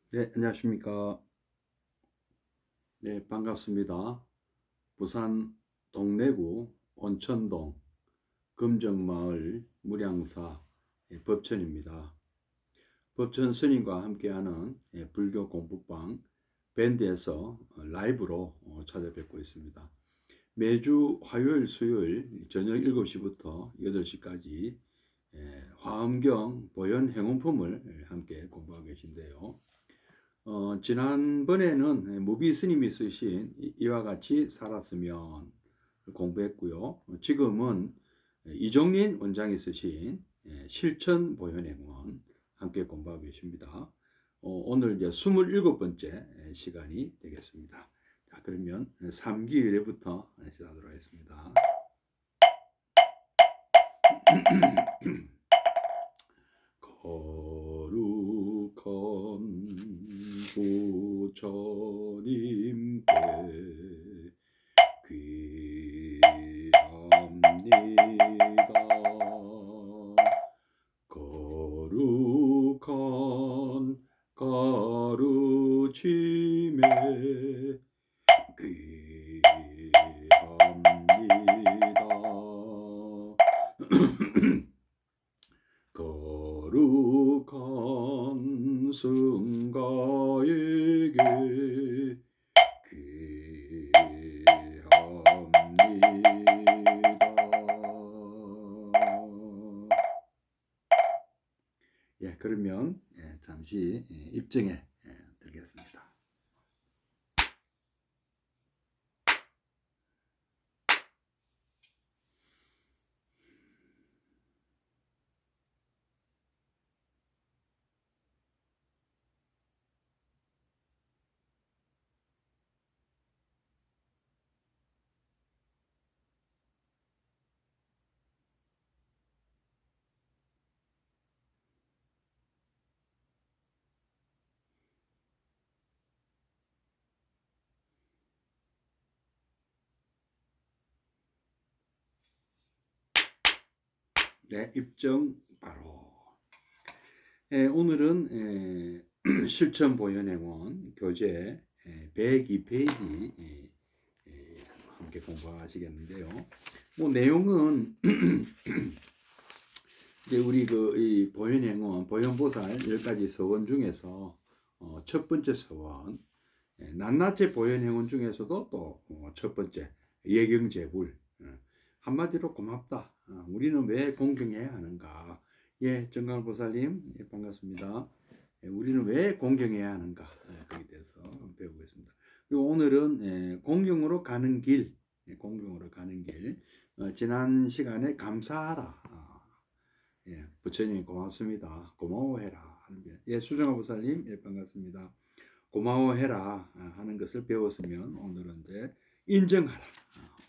네, 안녕하십니까. 네, 반갑습니다. 부산 동래구 온천동 금정마을 무량사 법천입니다. 법천 스님과 함께하는 불교 공부방 밴드에서 라이브로 찾아뵙고 있습니다. 매주 화요일, 수요일 저녁 7시부터 8시까지 화엄경 보현 행운품을 함께 공부하고 계신데요. 지난번에는 무비 스님이 쓰신 이와 같이 살았으면 공부했고요. 지금은 이종린 원장이 쓰신 실천 보현행원 함께 공부하고 계십니다. 오늘 이제 27번째 시간이 되겠습니다. 자, 그러면 3기 의례부터 시작하도록 하겠습니다. 거룩한 부처님께 귀합니다. 거룩한 가르침에 귀합니다. 거룩한 승가에게 귀합니다. 그러면 잠시 입증에 들겠습니다. 네, 입증 바로. 오늘은 실천보현행원 교재 102페이지 함께 공부하시겠는데요. 뭐 내용은 이제 우리 이 보현행원, 보현보살 10가지 서원 중에서 첫 번째 서원, 낱낱이 보현행원 중에서도 또 첫 번째 예경제불, 한마디로 고맙다. 우리는 왜 공경해야 하는가? 정강보살님, 반갑습니다. 우리는 왜 공경해야 하는가? 거기에 대해서 배우겠습니다. 그리고 오늘은 공경으로 가는 길, 공경으로 가는 길. 지난 시간에 감사하라. 부처님 고맙습니다. 고마워해라 하는 게. 수정아 보살님, 반갑습니다. 고마워해라 하는 것을 배웠으면 오늘은 이제 인정하라.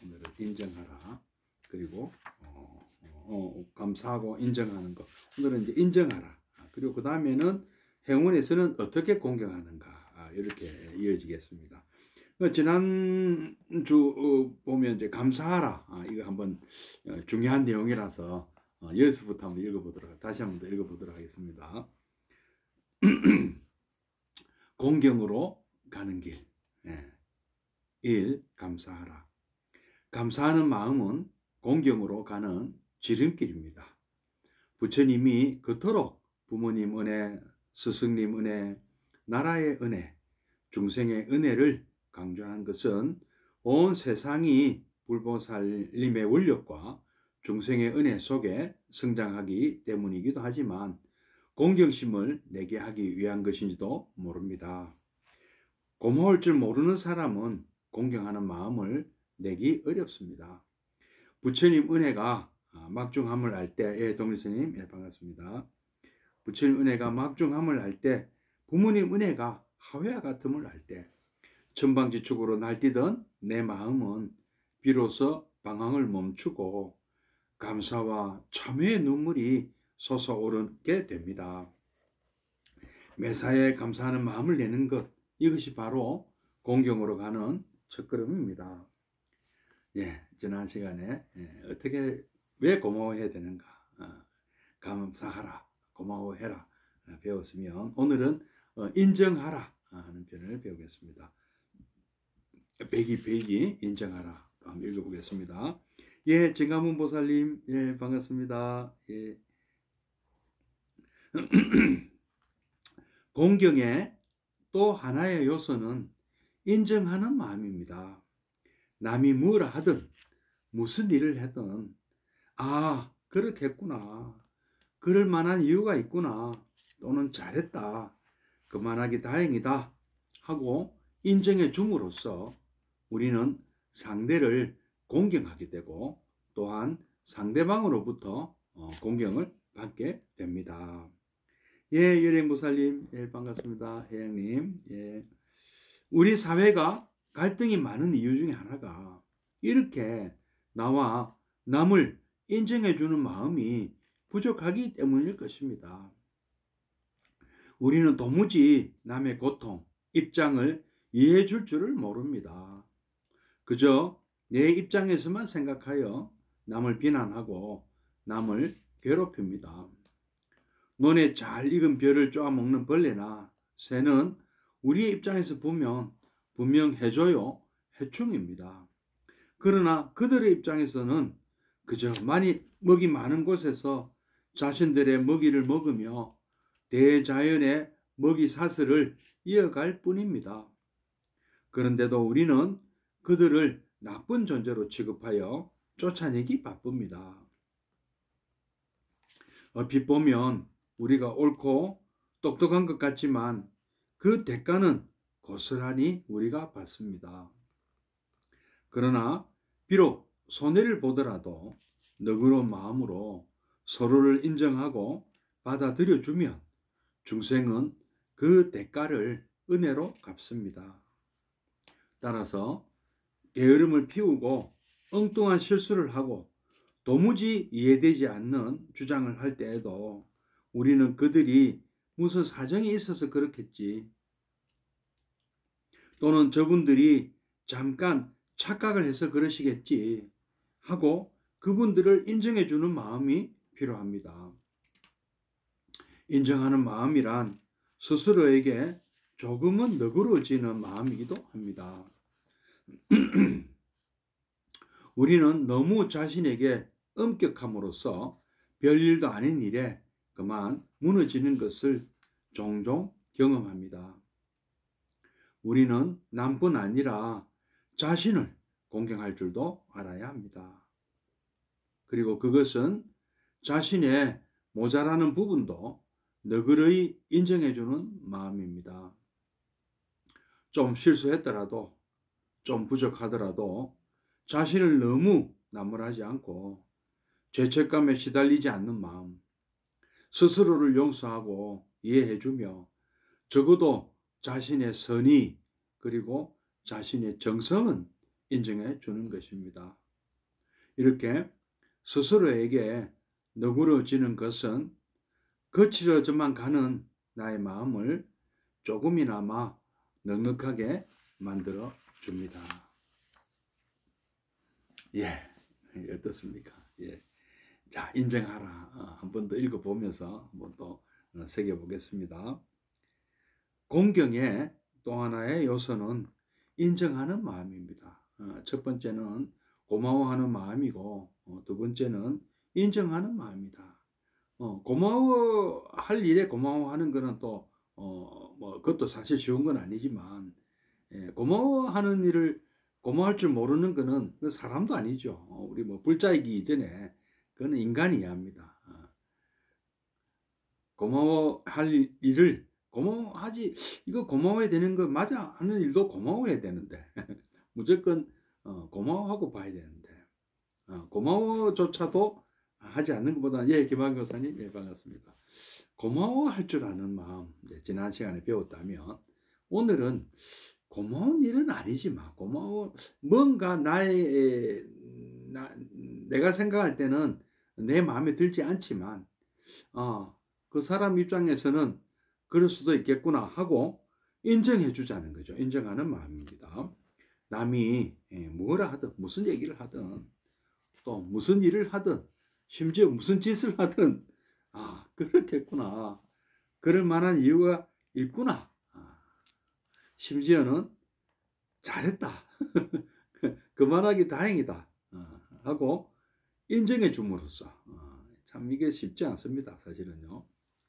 오늘은 인정하라. 그리고 감사하고 인정하는 것. 오늘은 이제 인정하라. 그리고 그 다음에는 행운에서는 어떻게 공경하는가. 이렇게 이어지겠습니다. 지난주 보면 이제 감사하라. 이거 한번 중요한 내용이라서 여기서부터 한번 다시 한번 더 읽어보도록 하겠습니다. 공경으로 가는 길. 1. 감사하라. 감사하는 마음은 공경으로 가는 지름길입니다. 부처님이 그토록 부모님 은혜, 스승님 은혜, 나라의 은혜, 중생의 은혜를 강조한 것은 온 세상이 불보살님의 원력과 중생의 은혜 속에 성장하기 때문이기도 하지만 공경심을 내게 하기 위한 것인지도 모릅니다. 고마울 줄 모르는 사람은 공경하는 마음을 내기 어렵습니다. 부처님 은혜가 막중함을 알 때, 동리스님, 반갑습니다. 부처님 은혜가 막중함을 알 때, 부모님 은혜가 하회와 같음을 알 때, 천방지축으로 날뛰던 내 마음은 비로소 방황을 멈추고 감사와 참회의 눈물이 솟아오르게 됩니다. 매사에 감사하는 마음을 내는 것, 이것이 바로 공경으로 가는 첫걸음입니다. 지난 시간에 어떻게 왜 고마워해야 되는가, 감사하라, 고마워해라 배웠으면 오늘은 인정하라 하는 표현을 배우겠습니다. 배기 인정하라. 한번 읽어보겠습니다. 예, 정가문 보살님, 예, 반갑습니다. 예. 공경의 또 하나의 요소는 인정하는 마음입니다. 남이 뭐라 하든 무슨 일을 하든 아, 그렇겠구나. 그럴 만한 이유가 있구나. 또는 잘했다. 그만하기 다행이다. 하고 인정해 줌으로써 우리는 상대를 공경하게 되고 또한 상대방으로부터 공경을 받게 됩니다. 예, 열행보살님, 예, 반갑습니다. 혜영님, 예. 우리 사회가 갈등이 많은 이유 중에 하나가 이렇게 나와 남을 인정해주는 마음이 부족하기 때문일 것입니다. 우리는 도무지 남의 고통, 입장을 이해해 줄 줄을 모릅니다. 그저 내 입장에서만 생각하여 남을 비난하고 남을 괴롭힙니다. 논에 잘 익은 벼를 쪼아먹는 벌레나 새는 우리의 입장에서 보면 분명 해줘요, 해충입니다. 그러나 그들의 입장에서는 그저 먹이 많은 곳에서 자신들의 먹이를 먹으며 대자연의 먹이 사슬을 이어갈 뿐입니다. 그런데도 우리는 그들을 나쁜 존재로 취급하여 쫓아내기 바쁩니다. 얼핏 보면 우리가 옳고 똑똑한 것 같지만 그 대가는 고스란히 우리가 받습니다. 그러나 비록 손해를 보더라도 너그러운 마음으로 서로를 인정하고 받아들여주면 중생은 그 대가를 은혜로 갚습니다. 따라서 게으름을 피우고 엉뚱한 실수를 하고 도무지 이해되지 않는 주장을 할 때에도 우리는 그들이 무슨 사정이 있어서 그렇겠지, 또는 저분들이 잠깐 착각을 해서 그러시겠지 하고 그분들을 인정해주는 마음이 필요합니다. 인정하는 마음이란 스스로에게 조금은 너그러워지는 마음이기도 합니다. 우리는 너무 자신에게 엄격함으로써 별일도 아닌 일에 그만 무너지는 것을 종종 경험합니다. 우리는 남뿐 아니라 자신을 공경할 줄도 알아야 합니다. 그리고 그것은 자신의 모자라는 부분도 너그러이 인정해주는 마음입니다. 좀 실수했더라도, 좀 부족하더라도 자신을 너무 나무라지 않고 죄책감에 시달리지 않는 마음, 스스로를 용서하고 이해해주며 적어도 자신의 선의 그리고 자신의 정성은 인정해 주는 것입니다. 이렇게 스스로에게 너그러워지는 것은 거칠어져만 가는 나의 마음을 조금이나마 넉넉하게 만들어 줍니다. 예, 어떻습니까? 예. 자, 인정하라. 한 번 더 읽어보면서 한 번 더 새겨보겠습니다. 공경의 또 하나의 요소는 인정하는 마음입니다. 첫 번째는 고마워하는 마음이고 두 번째는 인정하는 마음이다. 고마워할 일에 고마워하는 것은 또 그것도 사실 쉬운 건 아니지만 고마워하는 일을 고마워할 줄 모르는 것은 그 사람도 아니죠. 우리 불자이기 이전에 그거는 인간이어야 합니다. 고마워할 일을 고마워하지, 이거 고마워해야 되는 거 맞아 하는 일도 고마워해야 되는데 무조건 고마워하고 봐야 되는데 고마워조차도 하지 않는 것보다, 예, 김학의 교사님, 예, 반갑습니다. 고마워할 줄 아는 마음, 지난 시간에 배웠다면 오늘은 고마운 일은 아니지만 뭔가 내가 생각할 때는 내 마음에 들지 않지만 그 사람 입장에서는 그럴 수도 있겠구나 하고 인정해 주자는 거죠. 인정하는 마음입니다. 남이 뭐라 하든 무슨 얘기를 하든 또 무슨 일을 하든 심지어 무슨 짓을 하든 그렇겠구나, 그럴 만한 이유가 있구나. 심지어는 잘했다. 그만하기 다행이다. 하고 인정해 줌으로써 참 이게 쉽지 않습니다. 사실은요.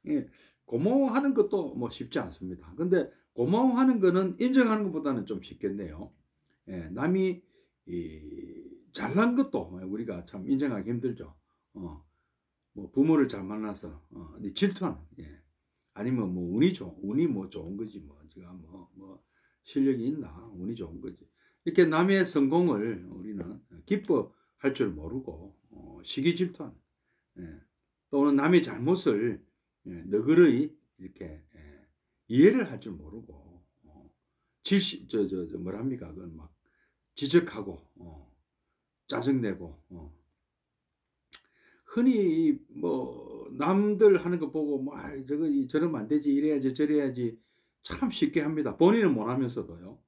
예, 고마워하는 것도 뭐 쉽지 않습니다. 근데 고마워하는 거는 인정하는 것보다는 좀 쉽겠네요. 예, 남이 잘난 것도 우리가 참 인정하기 힘들죠. 뭐 부모를 잘 만나서 질투하는, 예. 아니면 뭐 운이 뭐 좋은 거지, 뭐 제가 뭐 실력이 있나, 운이 좋은 거지. 이렇게 남의 성공을 우리는 기뻐할 줄 모르고 시기 질투하는, 예. 또는 남의 잘못을 너그러이 이렇게 이해를 할 줄 모르고 뭐랍니까, 그건 막 지적하고 짜증내고 흔히 뭐 남들 하는 거 보고 뭐 저거 저러면 안 되지, 이래야지 저래야지 참 쉽게 합니다. 본인은 못 하면서도요.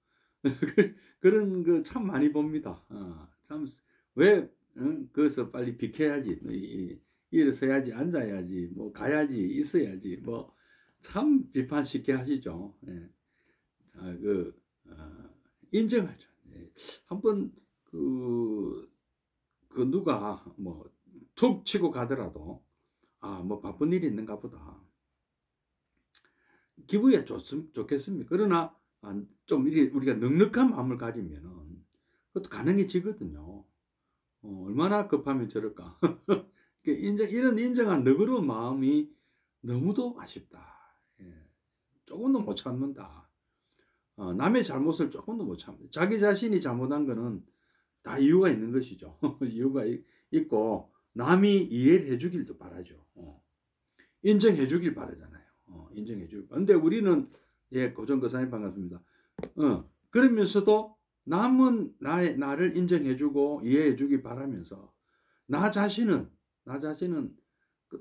그런 거 참 많이 봅니다. 참 왜 그것을 빨리 비켜야지, 일어서야지, 앉아야지, 뭐 가야지, 있어야지, 뭐 참 비판 쉽게 하시죠. 예. 인정하죠. 예. 한번 누가 뭐 툭 치고 가더라도 뭐 바쁜 일이 있는가 보다, 기분이 좋겠습니까? 그러나 좀 우리가 넉넉한 마음을 가지면은 그것도 가능해지거든요. 얼마나 급하면 저럴까. 이런 인정한 너그러운 마음이 너무도 아쉽다. 예. 조금도 못 참는다. 남의 잘못을 조금도 못 참는다. 자기 자신이 잘못한 거는 다 이유가 있는 것이죠. 이유가 있고 남이 이해를 해주길도 바라죠. 인정해 주길 바라잖아요. 인정해 주길. 근데 우리는, 예, 고정거사님 반갑습니다. 그러면서도 남은 나를 인정해 주고 이해해 주길 바라면서 나 자신은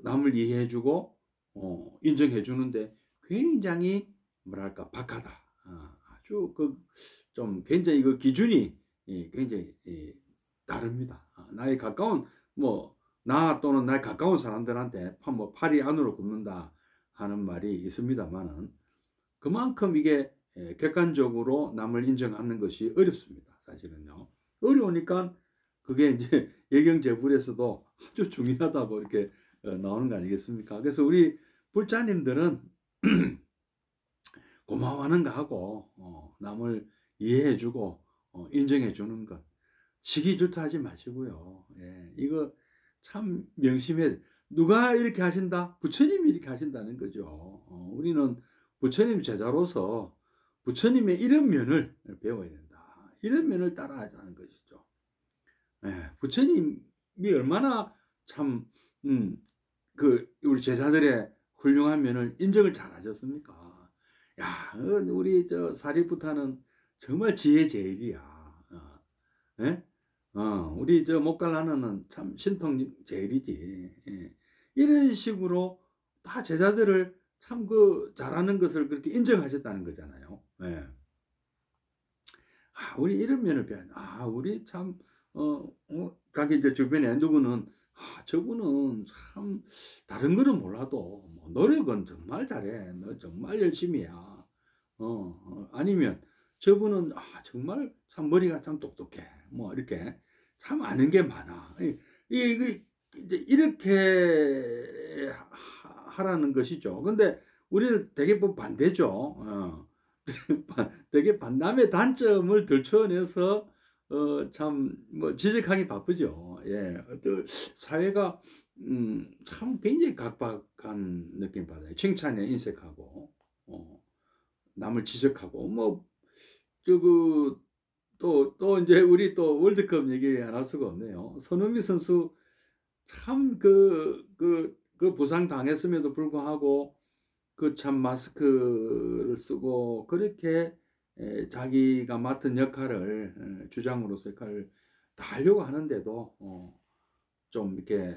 남을 이해해 주고 인정해 주는데 굉장히 뭐랄까 박하다. 아주 좀 굉장히 기준이 굉장히 다릅니다. 나의 가까운 나 또는 나의 가까운 사람들한테 뭐 팔이 안으로 굽는다 하는 말이 있습니다만은 그만큼 이게 객관적으로 남을 인정하는 것이 어렵습니다. 사실은요. 어려우니까 그게 이제 예경제불에서도 아주 중요하다고 이렇게 나오는 거 아니겠습니까? 그래서 우리 불자님들은 고마워하는 거 하고 남을 이해해주고 인정해주는 것 시기 질투하지 마시고요. 예, 이거 참 명심해. 누가 이렇게 하신다? 부처님이 이렇게 하신다는 거죠. 우리는 부처님 제자로서 부처님의 이런 면을 배워야 된다. 이런 면을 따라하자는 것이죠. 예, 부처님이 얼마나 참 우리 제자들의 훌륭한 면을 인정을 잘 하셨습니까? 야, 우리 사리부타는 정말 지혜 제일이야. 예? 우리 목갈라는 참 신통 제일이지. 예. 이런 식으로 다 제자들을 참 잘하는 것을 그렇게 인정하셨다는 거잖아요. 예. 우리 이런 면을 배워야, 우리 참, 자기 이제 주변에 누구는, 저분은 참, 다른 거는 몰라도, 뭐 노력은 정말 잘해. 너 정말 열심히 해. 아니면, 저분은, 정말 참 머리가 참 똑똑해. 뭐, 이렇게 참 아는 게 많아. 이제 이렇게 하라는 것이죠. 근데 우리는 되게 뭐 반대죠. 되게 남의 단점을 들춰내서 참 뭐 지적하기 바쁘죠. 예, 사회가 참 굉장히 각박한 느낌 받아요. 칭찬에 인색하고 남을 지적하고 뭐 또 이제 우리 또 월드컵 얘기 안 할 수가 없네요. 손흥민 선수 참 부상 당했음에도 불구하고 참 마스크를 쓰고 그렇게 자기가 맡은 역할을 주장으로서 역할을 다 하려고 하는데도 좀 이렇게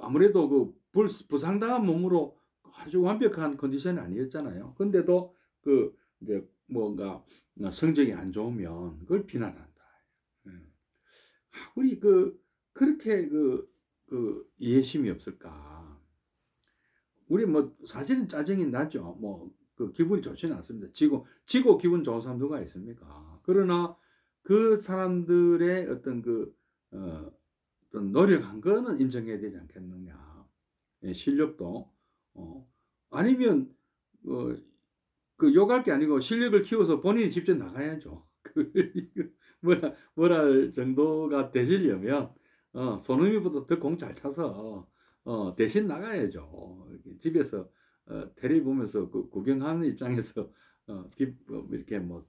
아무래도 부상당한 몸으로 아주 완벽한 컨디션이 아니었잖아요. 근데도 이제 뭔가 성적이 안 좋으면 그걸 비난한다. 우리 그렇게 이해심이 없을까? 우리 뭐 사실은 짜증이 나죠. 뭐 그 기분이 좋지는 않습니다. 지고 기분 좋은 사람 누가 있습니까? 그러나 그 사람들의 어떤 어떤 노력한 거는 인정해야 되지 않겠느냐. 예, 실력도. 아니면 어 욕할 게 아니고 실력을 키워서 본인이 직접 나가야죠. 뭐라 할 정도가 되시려면 손흥민보다 더 공 잘 차서 대신 나가야죠. 집에서 텔레비 보면서 구경하는 입장에서 이렇게 뭐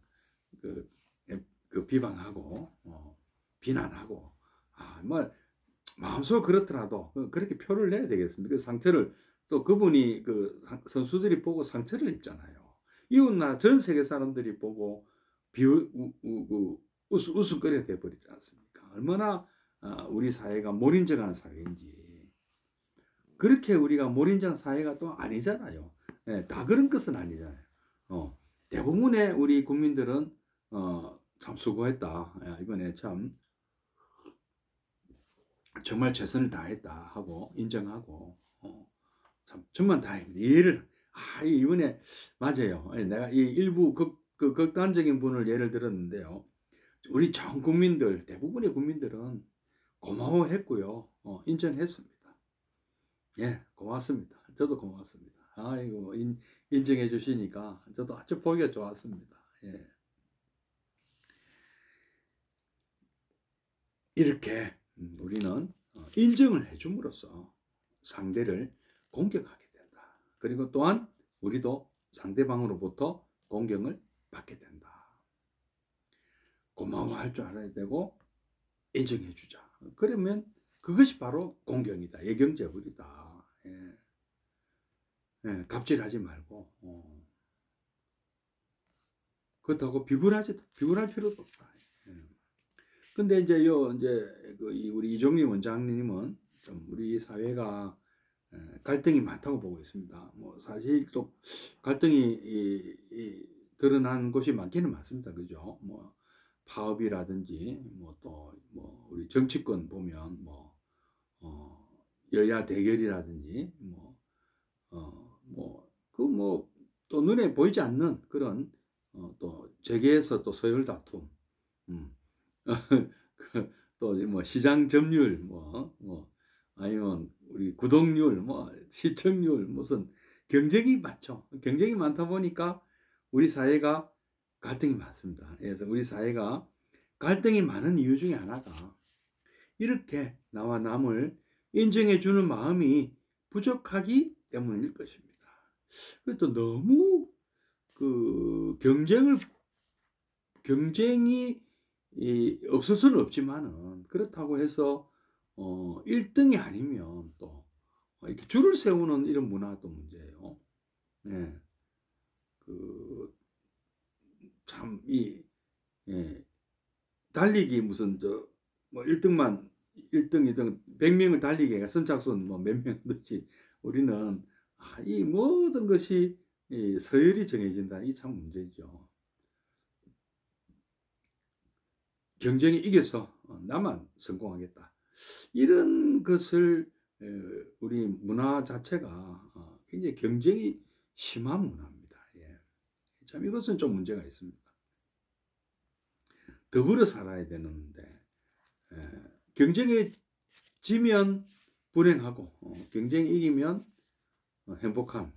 그 비방하고 비난하고 뭐 마음속으로 그렇더라도 그렇게 표를 내야 되겠습니까? 그 상처를 또 그분이 선수들이 보고 상처를 입잖아요. 이웃나 전 세계 사람들이 보고 우스갯거리가 돼버리지 않습니까? 얼마나 우리 사회가 몰인정한 사회인지. 그렇게 우리가 몰인정 사회가 또 아니잖아요. 예, 다 그런 것은 아니잖아요. 대부분의 우리 국민들은 참 수고했다. 야, 이번에 참 정말 최선을 다했다 하고 인정하고 참 천만 다행입니다. 이해를 이번에 맞아요. 내가 이 일부 극단적인 분을 예를 들었는데요. 우리 전 국민들 대부분의 국민들은 고마워했고요. 인정했습니다. 예, 고맙습니다. 저도 고맙습니다. 아이고 인정해 주시니까 저도 아주 보기가 좋았습니다. 예. 이렇게 우리는 인정을 해줌으로써 상대를 공격하게 된다. 그리고 또한 우리도 상대방으로부터 공격을 받게 된다. 고마워할 줄 알아야 되고 인정해 주자. 그러면 그것이 바로 공경이다. 예경제불이다. 예. 예, 갑질하지 말고 그렇다고 비굴할 필요도 없다. 예. 근데 이제 우리 이종리 원장님은 좀 우리 사회가 갈등이 많다고 보고 있습니다. 뭐 사실 또 갈등이 드러난 곳이 많기는 많습니다. 그죠? 뭐 파업이라든지 우리 정치권 보면 여야 대결이라든지 또 눈에 보이지 않는 그런 또 재계에서 또 서열 다툼 또 뭐 시장 점유율 아니면 우리 구독률 시청률 무슨 경쟁이 많죠. 경쟁이 많다 보니까 우리 사회가 갈등이 많습니다. 그래서 우리 사회가 갈등이 많은 이유 중에 하나가 이렇게 나와 남을 인정해 주는 마음이 부족하기 때문일 것입니다. 또 너무 경쟁이 없을 수는 없지만은 그렇다고 해서 1등이 아니면 또 이렇게 줄을 세우는 이런 문화도 문제예요. 네. 참 달리기 무슨 1등만 1등, 2등 100명을 달리기가 선착순 몇 명 듯이 우리는 이 모든 것이 서열이 정해진다는 이 참 문제죠. 경쟁에 이겨서 나만 성공하겠다. 이런 것을 우리 문화 자체가 굉장히 경쟁이 심한 문화입니다. 예. 참 이것은 좀 문제가 있습니다. 더불어 살아야 되는데 경쟁에 지면 불행하고 경쟁에 이기면 행복한.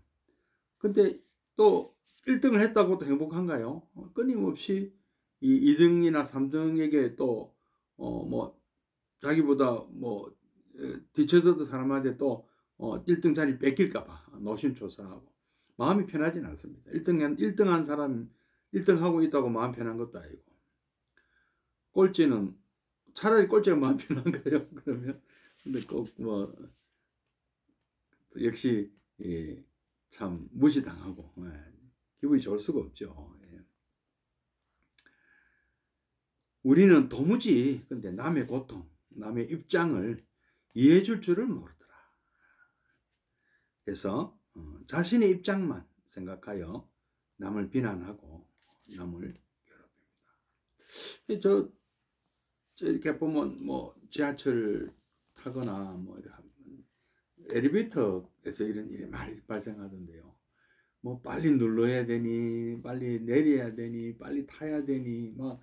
근데 또 1등을 했다고 또 행복한가요? 끊임없이 이 2등이나 3등에게 또 자기보다 뒤쳐졌던 사람한테 또 1등 자리 뺏길까 봐 노심초사하고 마음이 편하진 않습니다. 1등한 사람 1등하고 있다고 마음 편한 것도 아니고 꼴찌는 차라리 꼴찌가 마음 편한가요? 그러면 근데 꼭 역시 참 무시당하고 기분이 좋을 수가 없죠. 우리는 도무지 근데 남의 고통, 남의 입장을 이해해 줄 줄을 모르더라. 그래서 자신의 입장만 생각하여 남을 비난하고 남을 괴롭힙니다. 이렇게 보면 지하철 타거나 엘리베이터에서 이런 일이 많이 발생하던데요. 뭐 빨리 눌러야 되니, 빨리 내려야 되니, 빨리 타야 되니, 막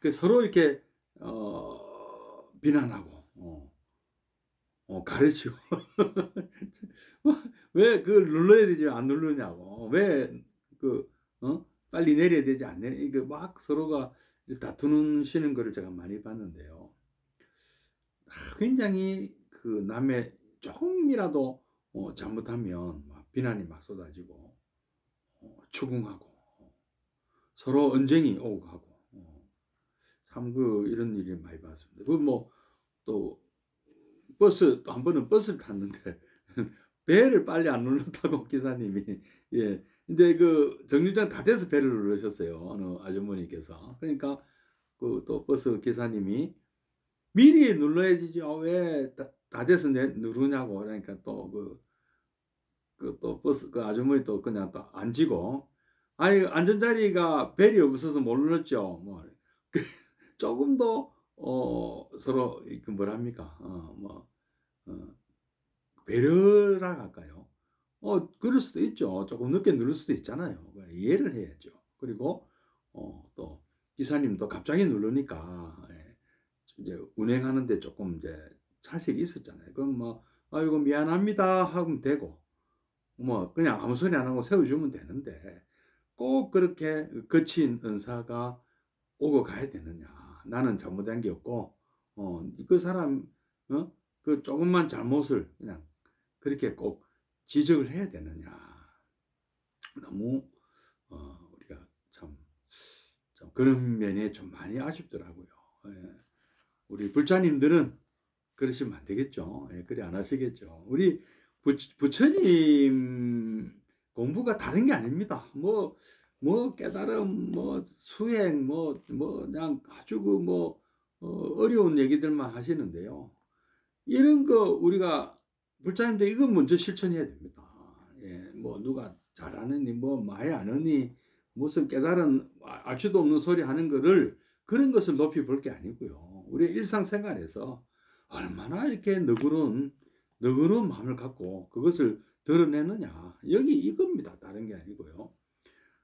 그 서로 이렇게 비난하고 가르치고 왜 그걸 눌러야 되지 안 누르냐고, 왜 그 빨리 내려야 되지 안 내려, 이게 막 서로가 다투는 거를 제가 많이 봤는데요. 굉장히 그 남의 조금이라도 잘못하면 막 비난이 막 쏟아지고 추궁하고 서로 언쟁이 오고 가고 참 그 이런 일이 많이 봤습니다. 그 뭐 또 버스 또 한 번은 버스를 탔는데 배를 빨리 안 눌렀다고 기사님이. 예. 근데 그 정류장 다 돼서 배를 누르셨어요, 어느 아주머니께서. 그러니까 그 또 버스 기사님이 미리 눌러야 지죠, 왜 다 돼서 누르냐고. 그러니까 또 또 버스 그 아주머니 또 그냥 또 앉히고, 아이 안전자리가 벨이 없어서 못 눌렀죠. 뭐 조금 더 서로 그 뭐랍니까? 배려라 할까요? 그럴 수도 있죠. 조금 늦게 누를 수도 있잖아요. 이해를 해야죠. 그리고 또 기사님도 갑자기 누르니까 이제 운행하는데 조금 이제 차질이 있었잖아요. 그럼 뭐 아이고 미안합니다 하면 되고, 뭐 그냥 아무 소리 안 하고 세워주면 되는데 꼭 그렇게 거친 은사가 오고 가야 되느냐. 나는 잘못한 게 없고 그 사람 그 조금만 잘못을 그냥 그렇게 꼭 지적을 해야 되느냐. 너무 우리가 참 그런 면에 좀 많이 아쉽더라고요. 예. 우리 불자님들은 그러시면 안 되겠죠. 예, 그래 안 하시겠죠. 우리 부처님 공부가 다른 게 아닙니다. 뭐 깨달음, 뭐 수행, 뭐 그냥 아주 그 어려운 얘기들만 하시는데요. 이런 거 우리가 불자님들 이거 먼저 실천해야 됩니다. 예, 뭐 누가 잘하느니 뭐 많이 아느니 무슨 깨달은 알지도 없는 소리 하는 거를, 그런 것을 높이 볼 게 아니고요. 우리 일상생활에서 얼마나 이렇게 너그러운 마음을 갖고 그것을 드러내느냐, 여기 이겁니다. 다른 게 아니고요.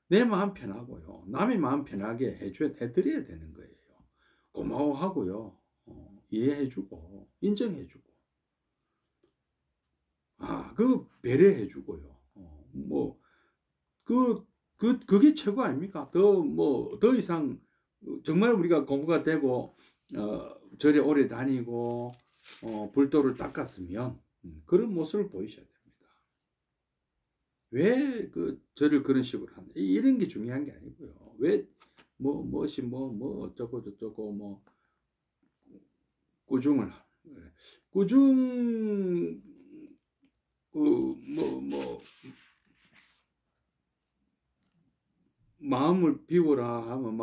내 마음 편하고요, 남의 마음 편하게 해드려야 되는 거예요. 고마워하고요, 이해해주고 인정해주고, 그 배려해주고요. 그게 최고 아닙니까? 더 이상 정말 우리가 공부가 되고 절에 오래 다니고 불도를 닦았으면 그런 모습을 보이셔야 됩니다. 왜 그 절을 그런 식으로 하는, 이런 게 중요한 게 아니고요. 왜 무엇이 어쩌고 저쩌고 꾸중을 꾸중 마음을 비우라 하면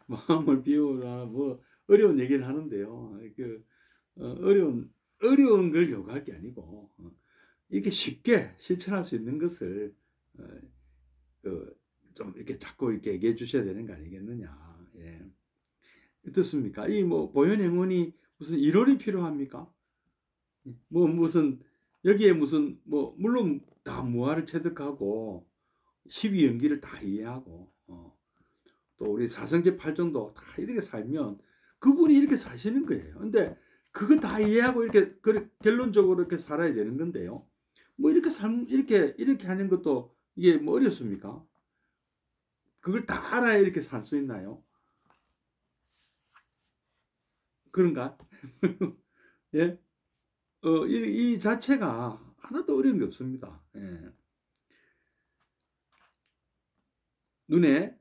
마음을 비우라 뭐 어려운 얘기를 하는데요. 어려운 걸 요구할 게 아니고 이렇게 쉽게 실천할 수 있는 것을 좀 이렇게 자꾸 이렇게 얘기해 주셔야 되는 거 아니겠느냐. 예. 어떻습니까? 이 보현행원이 무슨 1월이 필요합니까? 무슨 여기에 무슨 물론 다 무아를 체득하고 12연기를 다 이해하고 또 우리 사성제 8정도 다 이렇게 살면 그분이 이렇게 사시는 거예요. 근데 그거 다 이해하고 이렇게 결론적으로 이렇게 살아야 되는 건데요. 이렇게 하는 것도 이게 어렵습니까? 그걸 다 알아야 이렇게 살 수 있나요? 그런가? 예? 이 자체가 하나도 어려운 게 없습니다. 예. 눈에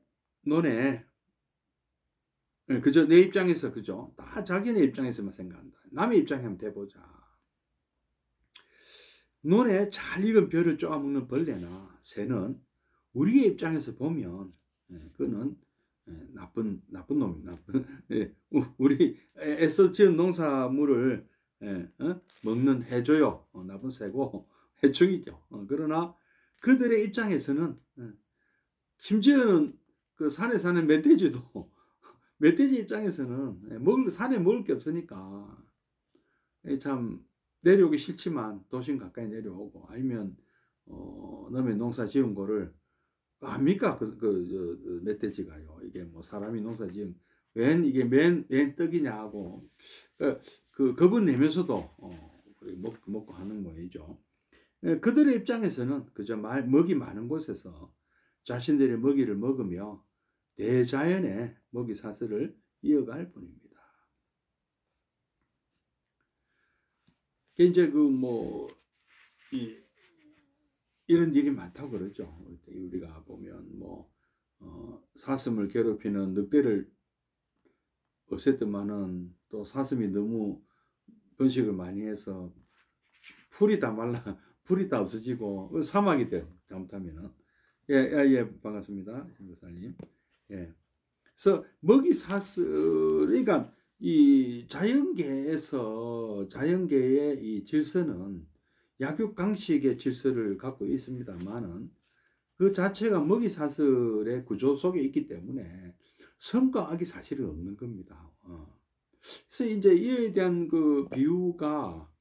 그저 내 입장에서, 그죠? 다 자기네 입장에서만 생각한다. 남의 입장에 한번 대보자. 눈에 잘 익은 벼를 쪼아먹는 벌레나 새는 우리의 입장에서 보면 그거는 나쁜 놈입니다. 우리 애써 지은 농사물을 먹는 해줘요. 나쁜 새고 해충이죠. 그러나 그들의 입장에서는 심지어는 그 산에 사는 멧돼지도 멧돼지 입장에서는 산에 먹을 게 없으니까 참 내려오기 싫지만 도심 가까이 내려오고, 아니면 남의 농사 지은 거를 압니까? 멧돼지가요. 이게 뭐 사람이 농사 지은 웬 이게 웬 떡이냐 하고 겁을 내면서도 먹고 하는 모양이죠. 그들의 입장에서는 그저 먹이 많은 곳에서 자신들의 먹이를 먹으며 대자연의 먹이 사슬을 이어갈 뿐입니다. 이제 이런 일이 많다고 그러죠. 우리가 보면 사슴을 괴롭히는 늑대를 없앴더만은 또 사슴이 너무 번식을 많이 해서 풀이 다 없어지고 사막이 돼요. 잘못하면은. 예, 반갑습니다. 선교사님. 예. 그래서 먹이 사슬, 그러니까 이 자연계의 이 질서는 약육강식의 질서를 갖고 있습니다만은 그 자체가 먹이 사슬의 구조 속에 있기 때문에 선과 악이 사실은 없는 겁니다. 그래서 이제 이에 대한 그 비유가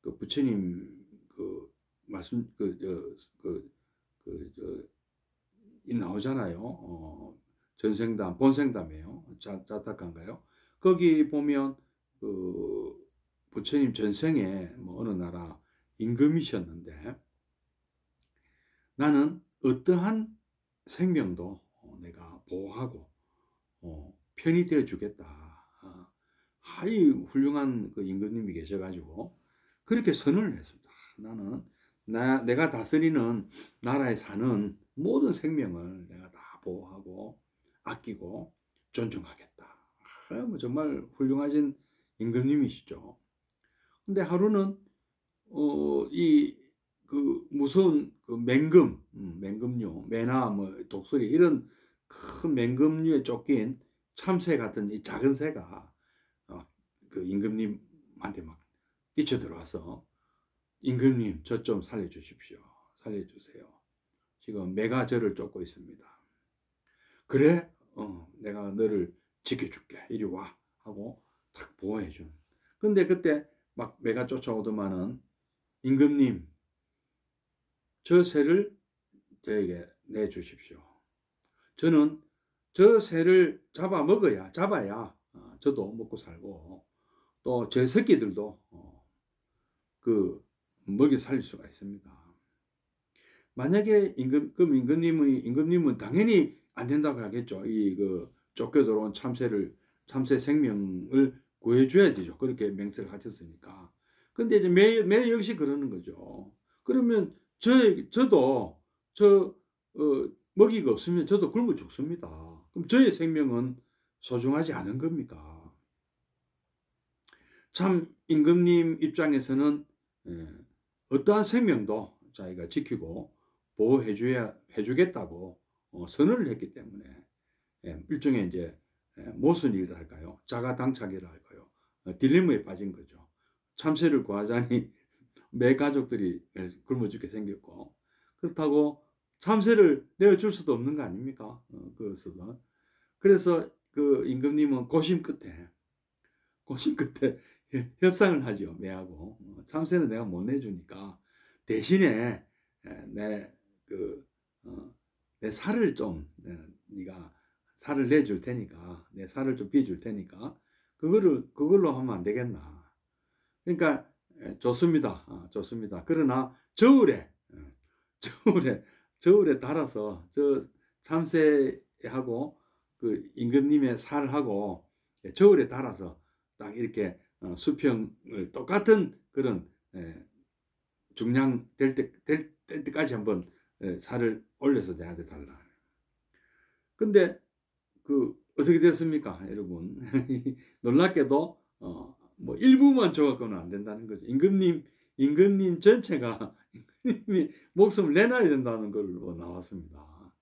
그 부처님 그 말씀 이 나오잖아요. 전생담, 본생담이에요. 자탁한가요? 거기 보면 그 부처님 전생에 어느 나라 임금이셨는데 나는 어떠한 생명도 내가 보호하고 편이 되어 주겠다. 하이 훌륭한 그 임금님이 계셔가지고 그렇게 선언을 했습니다. 나는 내가 다스리는 나라에 사는 모든 생명을 내가 다 보호하고 아끼고 존중하겠다. 정말 훌륭하신 임금님이시죠. 근데 하루는 무서운 맹금류, 매나 독수리 이런 큰 맹금류에 쫓긴 참새 같은 이 작은 새가 그 임금님한테 막 뛰쳐들어와서 임금님 저 좀 살려주십시오. 살려주세요. 지금 매가 저를 쫓고 있습니다. 그래? 내가 너를 지켜줄게. 이리 와. 하고 탁 보호해준. 근데 그때 막 매가 쫓아오더만은 임금님 저 새를 저에게 내주십시오. 저는 저 새를 잡아야 저도 먹고 살고 또 제 새끼들도 그 먹여 살릴 수가 있습니다. 만약에 임금님은 당연히 안 된다고 하겠죠. 쫓겨 들어온 참새 생명을 구해줘야 되죠. 그렇게 맹세를 하셨으니까. 근데 이제 매 역시 그러는 거죠. 그러면 저도 먹이가 없으면 저도 굶어 죽습니다. 그럼 저의 생명은 소중하지 않은 겁니까? 참 임금님 입장에서는 어떠한 생명도 자기가 지키고 보호해주겠다고 선언을 했기 때문에 일종의 이제 모순이라 할까요? 자가당착이라 할까요? 딜레마에 빠진 거죠. 참새를 구하자니 매 가족들이 굶어 죽게 생겼고 그렇다고 참새를 내어줄 수도 없는 거 아닙니까? 그래서 그 임금님은 고심 끝에 협상을 하죠. 매하고 참새는 내가 못 내주니까 대신에 내 살을 좀 네가 살을 내줄 테니까 내 살을 좀 비줄 테니까 그걸로 하면 안 되겠나. 그러니까 좋습니다. 좋습니다. 그러나 겨울에 달아서 저 참새하고 그 임금님의 살하고 겨울에 달아서 딱 이렇게 수평을 똑같은 그런 중량 될 때까지 한번 살을 올려서 내한테 달라. 근데 어떻게 됐습니까, 여러분? 놀랍게도 뭐 일부만 줘갖고는 안 된다는 거죠. 임금님 전체가 임금님이 목숨을 내놔야 된다는 걸로 나왔습니다.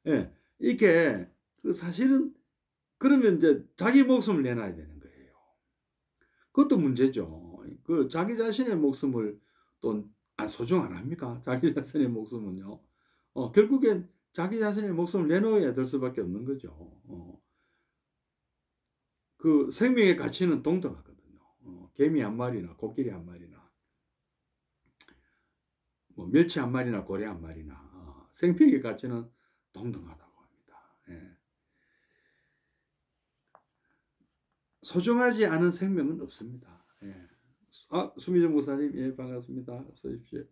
예, 이게 사실은 그러면 이제 자기 목숨을 내놔야 되는 거예요. 그것도 문제죠. 자기 자신의 목숨을 또 소중 안 합니까? 자기 자신의 목숨은요. 결국엔 자기 자신의 목숨을 내놓아야 될 수밖에 없는 거죠. 그 생명의 가치는 동등하거든요. 개미 한 마리나 코끼리 한 마리나 뭐 멸치 한 마리나 고래 한 마리나 생명의 가치는 동등하다고 합니다. 예. 소중하지 않은 생명은 없습니다. 예. 수미정 목사님, 예, 반갑습니다. 어서 오십시오.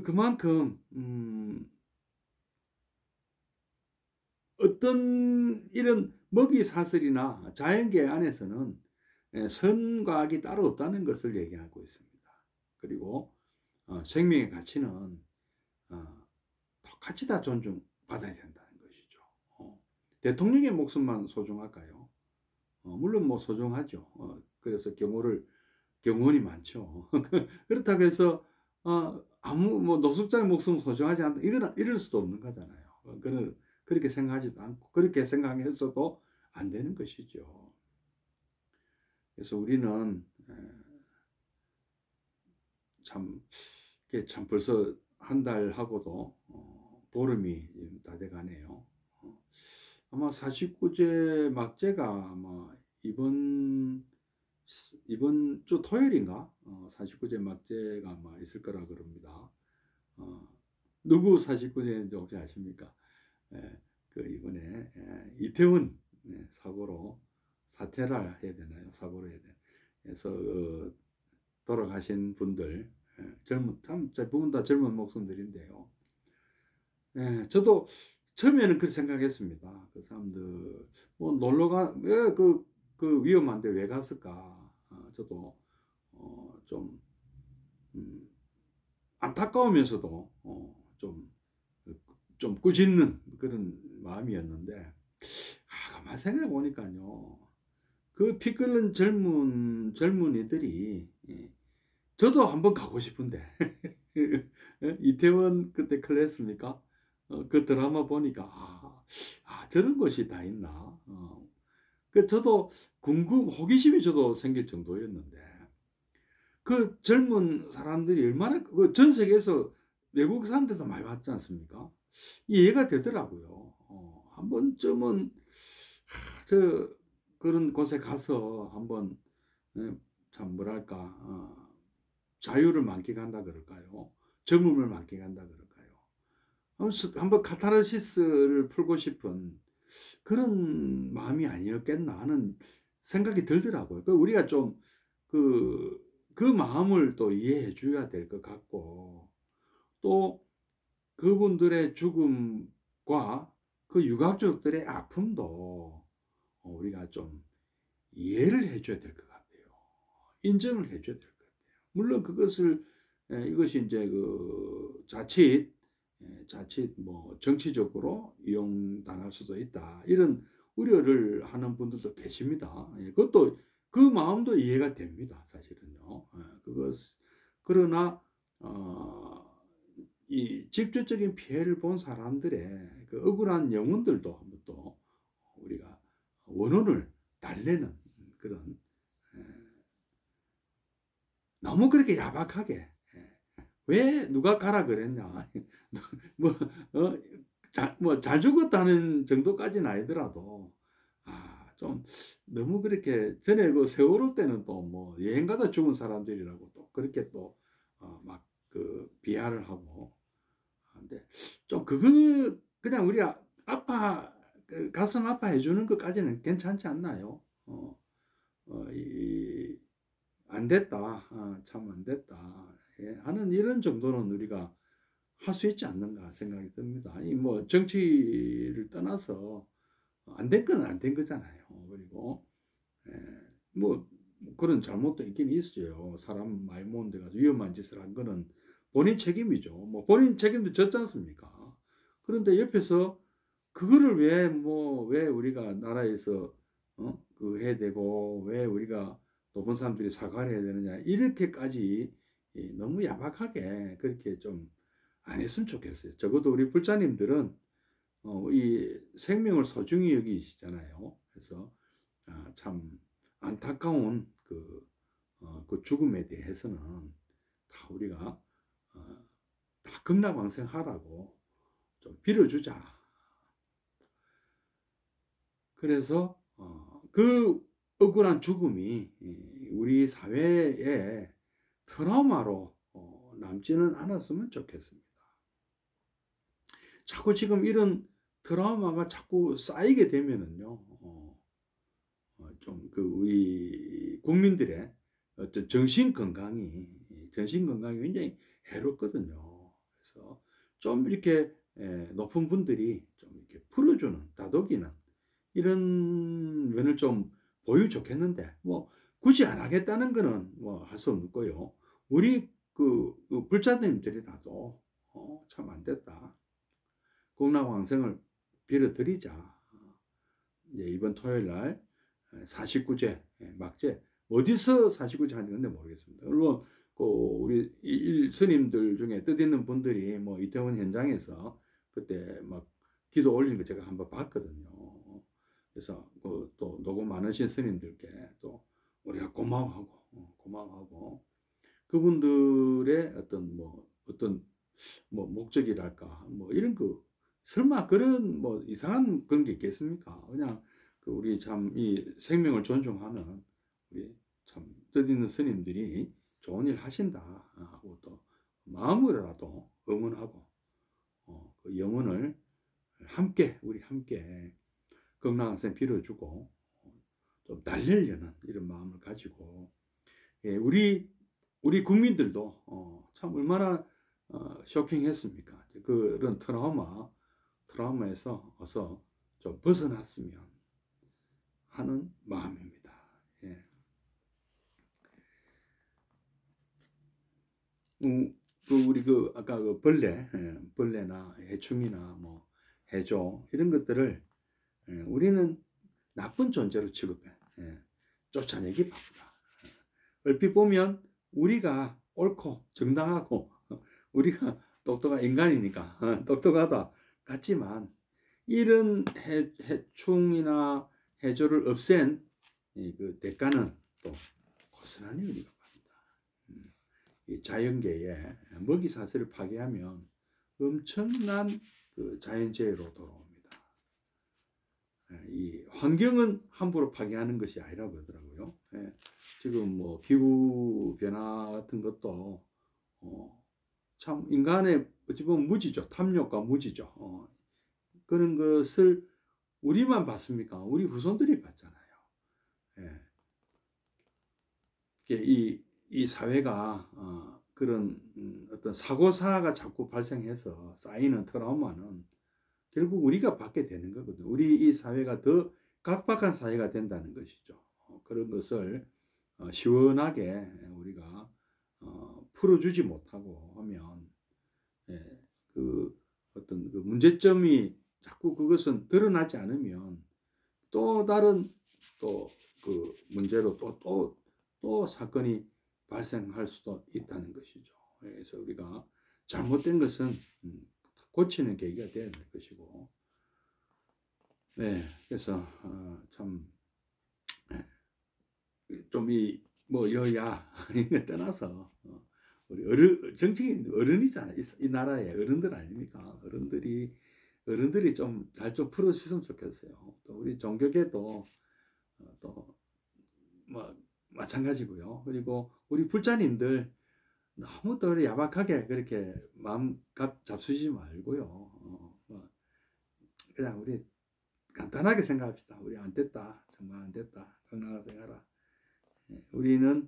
그만큼, 어떤 이런 먹이 사슬이나 자연계 안에서는 선과 악이 따로 없다는 것을 얘기하고 있습니다. 그리고 생명의 가치는 똑같이 다 존중받아야 된다는 것이죠. 대통령의 목숨만 소중할까요? 물론 뭐 소중하죠. 그래서 경호원이 많죠. 그렇다고 해서 뭐 노숙자의 목숨 소중하지 않다, 이럴 수도 없는 거잖아요. 그렇게 생각하지도 않고 그렇게 생각해서도 안 되는 것이죠. 그래서 우리는 참 벌써 한 달하고도 보름이 다 돼가네요. 아마 49제 막제가 아마 이번 주 토요일인가 49제 막제가 아마 있을 거라 그럽니다. 누구 49제인지 혹시 아십니까? 이번에 이태원 사고로 사퇴를 해야 되나요? 사고로 해야 돼. 그래서 돌아가신 분들, 대부분 다 젊은 목숨들인데요. 저도 처음에는 그렇게 생각했습니다. 그 사람들 뭐 놀러가 왜 그 위험한데 왜 갔을까? 저도 좀 안타까우면서도 좀 꾸짖는 그런 마음이었는데 가만 생각해 보니까요. 그 피 끓는 젊은이들이 저도 한번 가고 싶은데 이태원 그때 클래스입니까? 그 드라마 보니까 저런 것이 다 있나? 저도 호기심이 저도 생길 정도였는데 그 젊은 사람들이 얼마나 전 세계에서 외국 사람들도 많이 왔지 않습니까? 이해가 되더라고요. 한 번쯤은 그런 곳에 가서 한번 참 뭐랄까 자유를 만끽한다 그럴까요? 젊음을 만끽한다 그럴까요? 한번 카타르시스를 풀고 싶은 그런 마음이 아니었겠나 하는 생각이 들더라고요. 우리가 좀 그 마음을 또 이해해 줘야 될 것 같고, 또 그분들의 죽음과 그 유가족들의 아픔도 우리가 좀 이해를 해 줘야 될 것 같아요. 인정을 해 줘야 될 것 같아요. 물론 이것이 이제 자칫 뭐 정치적으로 이용당할 수도 있다, 이런 우려를 하는 분들도 계십니다. 그것도 그 마음도 이해가 됩니다, 사실은요. 그러나 이 직접적인 피해를 본 사람들의 그 억울한 영혼들도 한번 또 우리가 원혼을 달래는 그런, 너무 그렇게 야박하게 왜 누가 가라 그랬냐 잘 죽었다는 정도까지는 아니더라도 좀 너무 그렇게, 전에 그 세월호 때는 또 뭐 여행 가다 죽은 사람들이라고 또 그렇게 또 막 비하를 하고. 근데 좀 그냥 우리 가슴 아파해 주는 것까지는 괜찮지 않나요? 안 됐다, 참 안 됐다, 하는 이런 정도는 우리가 할 수 있지 않는가 생각이 듭니다. 뭐 정치를 떠나서 안 된 건 안 된 거잖아요. 그리고 뭐 그런 잘못도 있긴 있어요. 사람 많이 모은 데 가서 위험한 짓을 한 거는 본인 책임이죠. 뭐 본인 책임도 졌지 않습니까? 그런데 옆에서 그거를 왜 우리가 나라에서 해야 되고, 왜 우리가 높은 사람들이 사과를 해야 되느냐, 이렇게까지 너무 야박하게 그렇게 좀 안 했으면 좋겠어요. 적어도 우리 불자님들은 이 생명을 소중히 여기시잖아요. 그래서 참 안타까운 그 죽음에 대해서는 다 우리가 다 극락왕생하라고 좀 빌어주자. 그래서 억울한 죽음이 우리 사회에 트라우마로 남지는 않았으면 좋겠습니다. 자꾸 지금 이런 트라우마가 자꾸 쌓이게 되면은요, 좀 그 우리 국민들의 어떤 정신 건강이 굉장히 해롭거든요. 그래서 좀 이렇게 높은 분들이 좀 이렇게 풀어주는, 다독이는 이런 면을 좀 보여주면 좋겠는데, 뭐 굳이 안 하겠다는 거는 뭐 할 수 없고요. 우리 그 불자님들이라도 참 안 됐다. 공락왕생을 빌어드리자. 이제 이번 토요일 날 49제 막제, 어디서 49제 하는 건지 모르겠습니다. 물론 우리 스님들 중에 뜻있는 분들이 뭐 이태원 현장에서 그때 막 기도 올리는 거 제가 한번 봤거든요. 그래서 또 노고 많으신 스님들께 또 우리가 고마워하고 그분들의 어떤 목적이랄까 뭐 이런 설마 그런 뭐 이상한 그런 게 있겠습니까? 그냥 우리 참 이 생명을 존중하는 우리 참 뜻있는 스님들이 좋은 일 하신다 하고 또 마음으로라도 응원하고 그 영혼을 우리 함께 건강한 빌어주고 좀 달래려는 이런 마음을 가지고 우리 국민들도 참 얼마나 쇼킹했습니까? 그런 트라우마에서 어서 좀 벗어났으면 하는 마음입니다. 예. 우리 아까 벌레나 해충이나 뭐 해조 이런 것들을 우리는 나쁜 존재로 취급해 쫓아내기 바쁘다. 얼핏 보면 우리가 옳고 정당하고 우리가 똑똑한 인간이니까 똑똑하다 같지만 이런 해충이나 해조를 없앤 그 대가는 또 고스란히 우리가 받는다. 이 자연계에 먹이 사슬을 파괴하면 엄청난 그 자연재해로 돌아옵니다. 이 환경은 함부로 파괴하는 것이 아니라고 그러더라고요. 지금 뭐 기후 변화 같은 것도 참 인간의 어찌 보면 무지죠. 탐욕과 무지죠. 그런 것을 우리만 봤습니까? 우리 후손들이 봤잖아요. 이 사회가 그런 어떤 사고사가 자꾸 발생해서 쌓이는 트라우마는 결국 우리가 받게 되는 거거든요. 우리 이 사회가 더 각박한 사회가 된다는 것이죠. 그런 것을 시원하게 우리가 풀어주지 못하고 하면 그 어떤 그 문제점이 자꾸 그것은 드러나지 않으면 또 다른 그 문제로 또 사건이 발생할 수도 있다는 것이죠. 그래서 우리가 잘못된 것은 고치는 계기가 되어야 될 것이고, 그래서 참 좀 뭐 여야 이거 떠나서 우리 정치인 어른이잖아요. 이 나라의 어른들 아닙니까? 어른들이 좀 잘 좀 풀어주셨으면 좋겠어요. 또 우리 종교계도 또 뭐 마찬가지고요. 그리고 우리 불자님들 너무 또 야박하게 그렇게 마음 잡수지 말고요. 그냥 우리 간단하게 생각합시다. 우리 안 됐다. 정말 안 됐다. 건강하게 생각하라. 우리는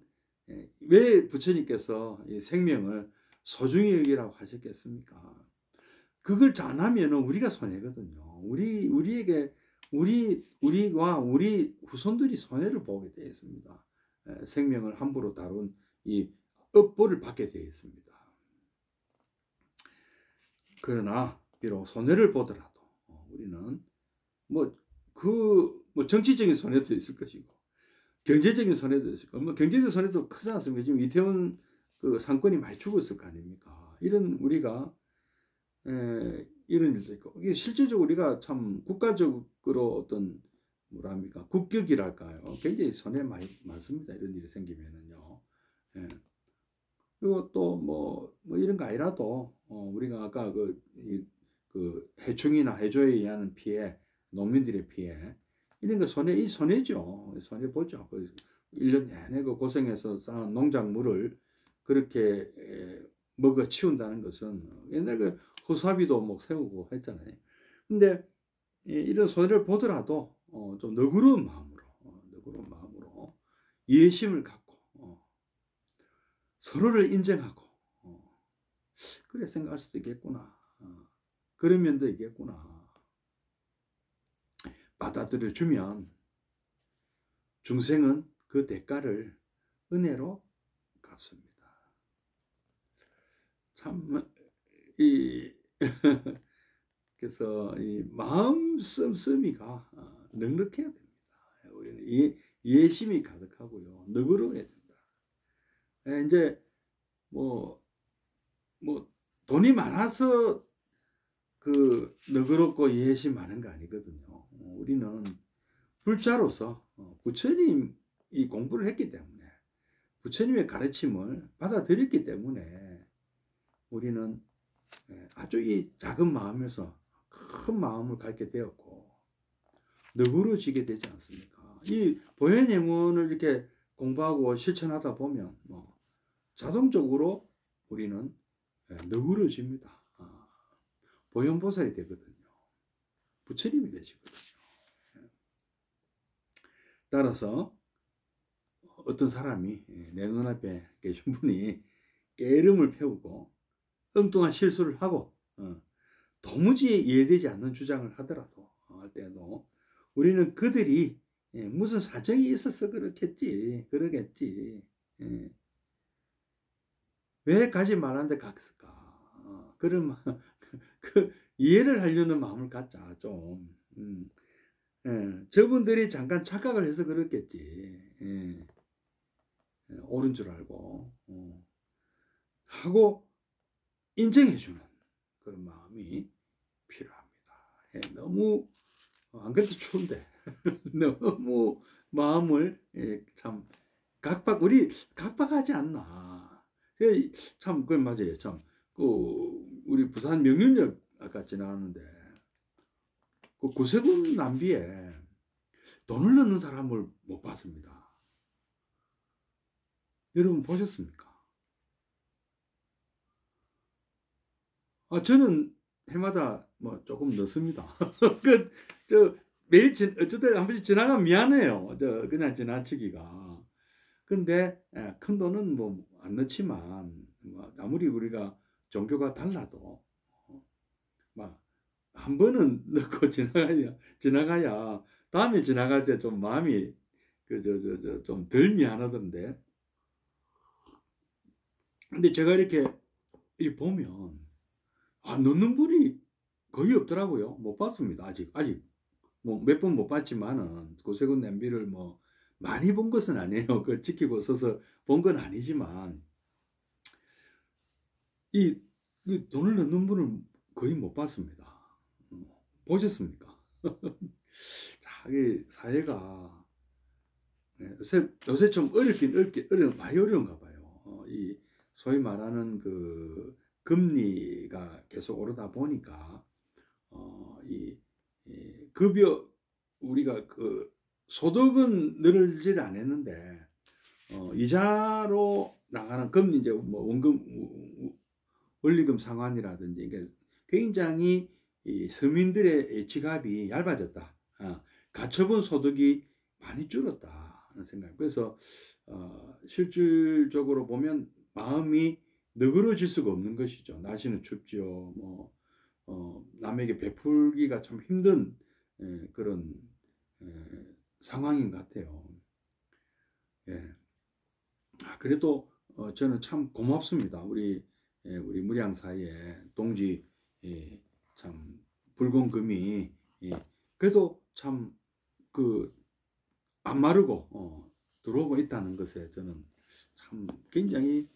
왜 부처님께서 이 생명을 소중히 여기라고 하셨겠습니까? 그걸 잘하면 우리가 손해거든요. 우리와 우리 후손들이 손해를 보게 되어 있습니다. 생명을 함부로 다룬 이 업보를 받게 되어 있습니다. 그러나 비록 손해를 보더라도 우리는 뭐 정치적인 손해도 있을 것이고 경제적인 손해도 있을 거고 경제적 손해도 크지 않습니까? 지금 이태원 그 상권이 많이 죽었을 거 아닙니까? 이런 우리가 이런 일도 있고 이게 실질적으로 우리가 참 국가적으로 어떤 뭐랍니까 국격이랄까요? 굉장히 손해 많습니다. 이런 일이 생기면은요. 그리고 또 뭐 이런 거 아니라도 우리가 아까 그 해충이나 해조에 의한 피해, 농민들의 피해 이런 거 손해죠. 손해보죠. 1년 내내 그 고생해서 쌓은 농작물을 그렇게 먹어 치운다는 것은 옛날 그 허사비도 뭐 세우고 했잖아요. 근데 이런 손해를 보더라도 좀 너그러운 마음으로 이해심을 갖고 서로를 인정하고 그래 생각할 수도 있겠구나. 그런 면도 있겠구나. 받아들여주면 중생은 그 대가를 은혜로 갚습니다. 참, 그래서 이 마음 씀씀이가 넉넉해야 됩니다. 우리는 이해심이 가득하고요. 너그러워야 된다. 이제 뭐 돈이 많아서 그 너그럽고 이해심 많은 거 아니거든요. 우리는 불자로서 부처님이 공부를 했기 때문에 부처님의 가르침을 받아들였기 때문에 우리는 아주 이 작은 마음에서 큰 마음을 갖게 되었고 너그러워지게 되지 않습니까? 이 보현행원을 이렇게 공부하고 실천하다 보면 자동적으로 우리는 너그러집니다. 보현보살이 되거든요. 부처님이 되시거든요. 따라서 어떤 사람이 내 눈앞에 계신 분이 깨름을 피우고 엉뚱한 실수를 하고 도무지 이해되지 않는 주장을 하더라도 할 때도 우리는 그들이 무슨 사정이 있어서 그러겠지. 왜 가지 말라는데 갔을까? 그런 그 이해를 하려는 마음을 갖자 좀. 저분들이 잠깐 착각을 해서 그렇겠지. 옳은 줄 알고 하고 인정해주는 그런 마음이 필요합니다. 너무 안 그래도 추운데 너무 마음을 참 우리 각박하지 않나. 참 그건 맞아요. 참 우리 부산 명륜역 아까 지나갔는데 그 구세군 남비에 돈을 넣는 사람을 못 봤습니다. 여러분 보셨습니까? 저는 해마다 뭐 조금 넣습니다. 매일 어쨌든 한 번씩 지나가면 미안해요. 그냥 지나치기가. 근데 큰 돈은 뭐 안 넣지만 아무리 우리가 종교가 달라도 막 한 번은 넣고 지나가야 다음에 지나갈 때 좀 마음이 좀 덜 미안하던데. 근데 제가 이렇게 보면 넣는 분이 거의 없더라고요. 못 봤습니다. 아직 뭐 몇 번 못 봤지만은 고세군 냄비를 뭐 많이 본 것은 아니에요. 그 지키고 서서 본 건 아니지만 이 돈을 넣는 분을 거의 못 봤습니다. 보셨습니까? 자, 이 사회가 요새 좀 많이 어려운가 봐요. 이 소위 말하는 그 금리가 계속 오르다 보니까 이 급여 우리가 그 소득은 늘질 않았는데 이자로 나가는 금리 이제 뭐 원리금 상환이라든지 이게 굉장히 이 서민들의 지갑이 얇아졌다. 가처분 소득이 많이 줄었다 하는 생각. 그래서 실질적으로 보면 마음이 너그러질 수가 없는 것이죠. 날씨는 춥죠. 남에게 베풀기가 참 힘든 그런 상황인 것 같아요. 그래도 저는 참 고맙습니다. 우리 무량 사이에 동지 참 불공금이 그래도 참 안 마르고 들어오고 있다는 것에 저는 참 굉장히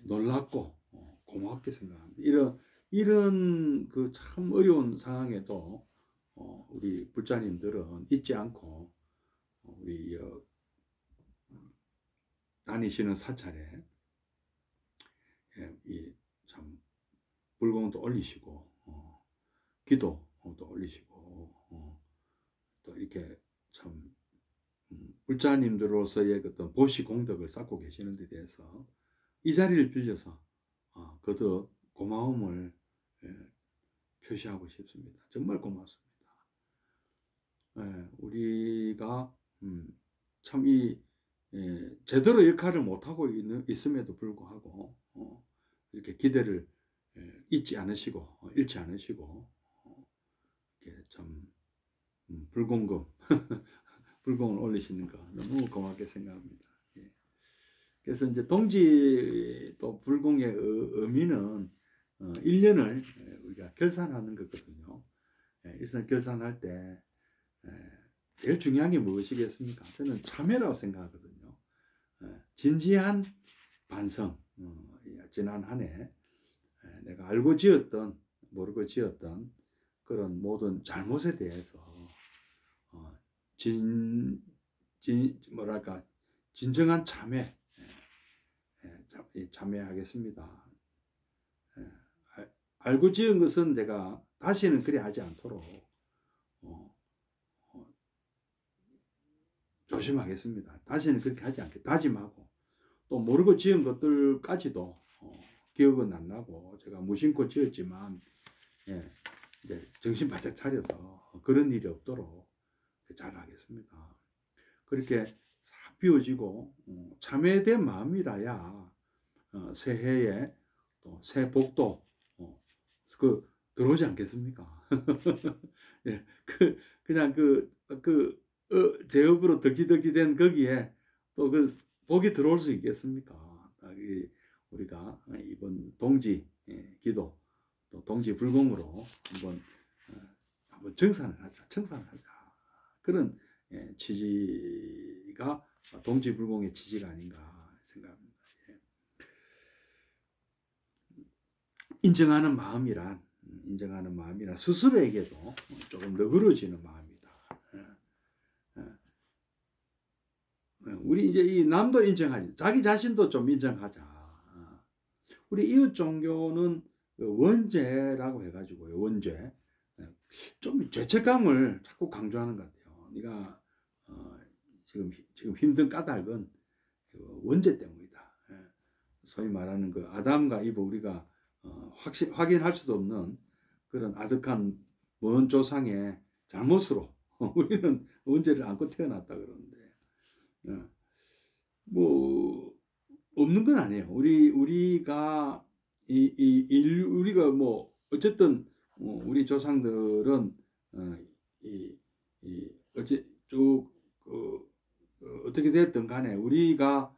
놀랍고 고맙게 생각합니다. 이런 그 참 어려운 상황에도 우리 불자님들은 잊지 않고 우리 다니시는 사찰에 참 불공도 올리시고 기도도 올리시고 또 이렇게 참 불자님들로서의 어떤 보시 공덕을 쌓고 계시는 데 대해서 이 자리를 빌려서 거듭 고마움을 표시하고 싶습니다. 정말 고맙습니다. 우리가 참 제대로 역할을 못하고 있음에도 불구하고 이렇게 기대를 잃지 않으시고 이렇게 참 불공금 불공을 올리시는 거 너무 고맙게 생각합니다. 그래서 이제 동지 또 불공의 의미는 1년을 우리가 결산하는 거거든요. 일선 결산할 때 제일 중요한 게 무엇이겠습니까? 저는 참회라고 생각하거든요. 진지한 반성. 지난 한 해 내가 알고 지었던 모르고 지었던 그런 모든 잘못에 대해서 뭐랄까 진정한 참회 참회하겠습니다. 알고 지은 것은 내가 다시는 그리 하지 않도록 조심하겠습니다. 다시는 그렇게 하지 않게 다짐하고, 또 모르고 지은 것들까지도 기억은 안 나고 제가 무심코 지었지만 이제 정신 바짝 차려서 그런 일이 없도록 잘하겠습니다. 그렇게 싹 비워지고 참회된 마음이라야 새해에 또 새 복도 들어오지 않겠습니까? 예, 그냥 제업으로 덕지덕지된 거기에 또 그 복이 들어올 수 있겠습니까? 우리가 이번 동지 기도 또 동지 불공으로 한번 청산을 하자. 그런 취지가 동지 불공의 취지가 아닌가 생각합니다. 인정하는 마음이란 스스로에게도 조금 너그러지는 마음이다. 우리 이제 이 남도 인정하지, 자기 자신도 좀 인정하자. 우리 이웃 종교는 원죄라고 해가지고요, 원죄. 좀 죄책감을 자꾸 강조하는 것 같아요. 네가 지금 힘든 까닭은 원죄 때문이다. 소위 말하는 그 아담과 이브 우리가 확인할 수도 없는 그런 아득한 먼 조상의 잘못으로 우리는 원죄를 안고 태어났다 그러는데 뭐 없는 건 아니에요. 우리가 우리가 뭐 어쨌든 우리 조상들은 어떻게 됐든 간에 우리가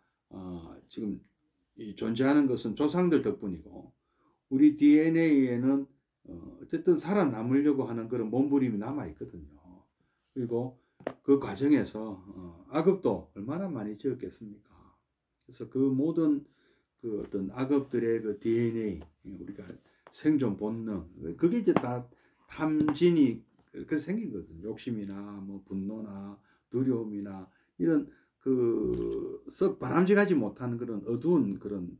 지금 존재하는 것은 조상들 덕분이고, 우리 DNA에는 어쨌든 살아남으려고 하는 그런 몸부림이 남아 있거든요. 그리고 그 과정에서 악업도 얼마나 많이 지었겠습니까? 그래서 그 모든 그 어떤 악업들의 그 DNA, 우리가 생존 본능, 그게 이제 다 탐진이 그렇게 생긴 거거든요. 욕심이나 뭐 분노나 두려움이나 이런 썩 바람직하지 못하는 그런 어두운 그런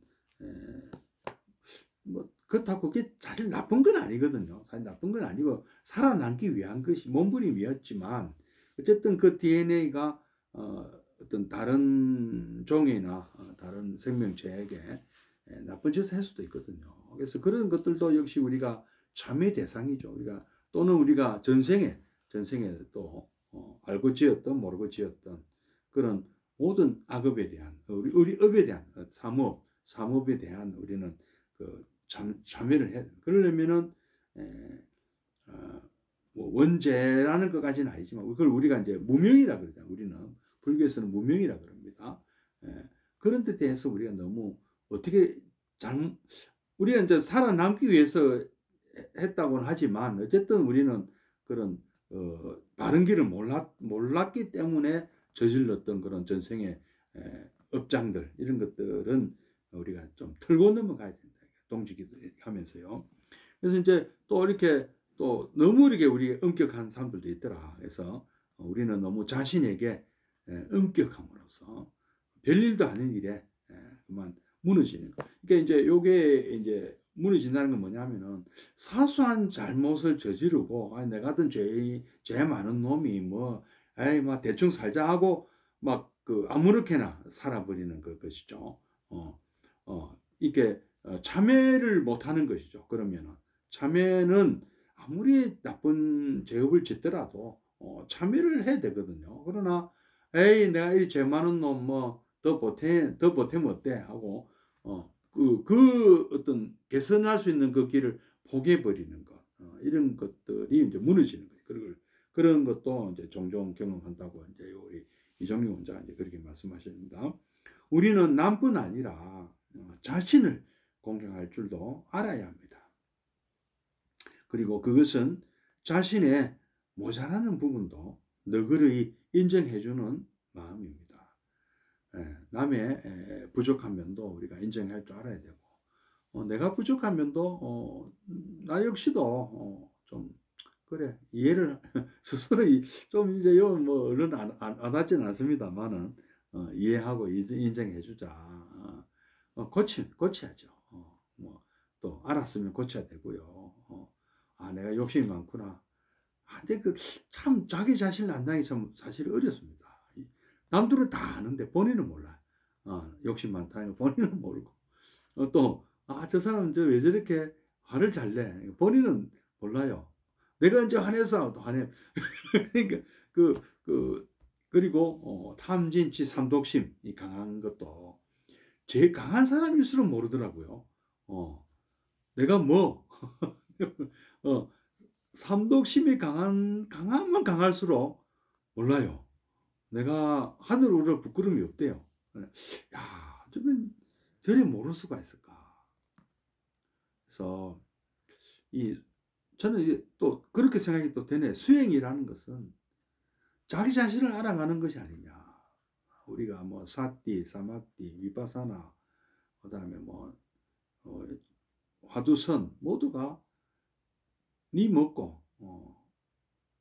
뭐 그렇다고 그게 사실 나쁜 건 아니거든요. 사실 나쁜 건 아니고 살아남기 위한 것이 몸부림이었지만, 어쨌든 그 DNA가 어떤 다른 종이나 다른 생명체에게 나쁜 짓을 할 수도 있거든요. 그래서 그런 것들도 역시 우리가 참회 대상이죠. 또는 우리가 전생에 또 알고 지었던 모르고 지었던 그런 모든 악업에 대한 우리 업에 대한 삼업에 대한 우리는 참회를 해야 돼요. 그러려면은 뭐 원죄라는 것까지는 아니지만 그걸 우리가 이제 무명이라 그러잖아요. 우리는 불교에서는 무명이라 그럽니다. 그런 데 대해서 우리가 너무 어떻게 우리가 이제 살아남기 위해서 했다고는 하지만, 어쨌든 우리는 그런 바른 길을 몰랐기 때문에 저질렀던 그런 전생의 업장들, 이런 것들은 우리가 좀 털고 넘어가야 된다. 동지기도 하면서요. 그래서 이제 또 이렇게 또 너무 이렇게 우리 엄격한 사람들도 있더라. 그래서 우리는 너무 자신에게 엄격함으로써 별일도 아닌 일에 그만 무너지는 거. 그러니까 이제 요게 이제 무너진다는 건 뭐냐면은 사소한 잘못을 저지르고 내가 같은 죄 많은 놈이 뭐 에이 막 대충 살자 하고 막 그 아무렇게나 살아버리는 것이죠. 이게 참회를 못하는 것이죠. 그러면은 참회는 아무리 나쁜 죄업을 짓더라도 참회를 해야 되거든요. 그러나 에이 내가 이 죄 많은 놈 뭐 더 보태면 어때 하고 그 어떤 개선할 수 있는 그 길을 포기해 버리는 것, 이런 것들이 이제 무너지는 거예요. 그런 것도 이제 종종 경험한다고 이제 우리 이정리 원장은 이제 그렇게 말씀하십니다. 우리는 남뿐 아니라 자신을 공경할 줄도 알아야 합니다. 그리고 그것은 자신의 모자라는 부분도 너그러이 인정해주는 마음입니다. 남의 부족한 면도 우리가 인정할 줄 알아야 되고, 내가 부족한 면도 나 역시도 좀 그래 이해를 스스로 좀 이제 뭐 얼른 안 하진 않습니다만은 이해하고 인정해주자. 고쳐야죠. 뭐 또 알았으면 고쳐야 되고요. 내가 욕심이 많구나. 근데 참 자기 자신을 안다는 게 참 사실 어렵습니다. 남들은 다 아는데 본인은 몰라. 욕심 많다는 거 본인은 모르고. 저 사람은 왜 저렇게 화를 잘 내? 본인은 몰라요. 내가 이제 화내서 또 화내. 그러니까 그리고 탐진치 삼독심이 강한 것도 제일 강한 사람일수록 모르더라고요. 내가 뭐 삼독심이 강하면 강할수록 몰라요. 내가 하늘 우러 부끄러움이 없대요. 야, 저래 모를 수가 있을까? 그래서 저는 이제 또 그렇게 생각이 또 되네. 수행이라는 것은 자기 자신을 알아가는 것이 아니냐. 우리가 뭐 사띠, 사마띠, 위파사나, 그다음에 뭐 화두선 모두가 니 먹고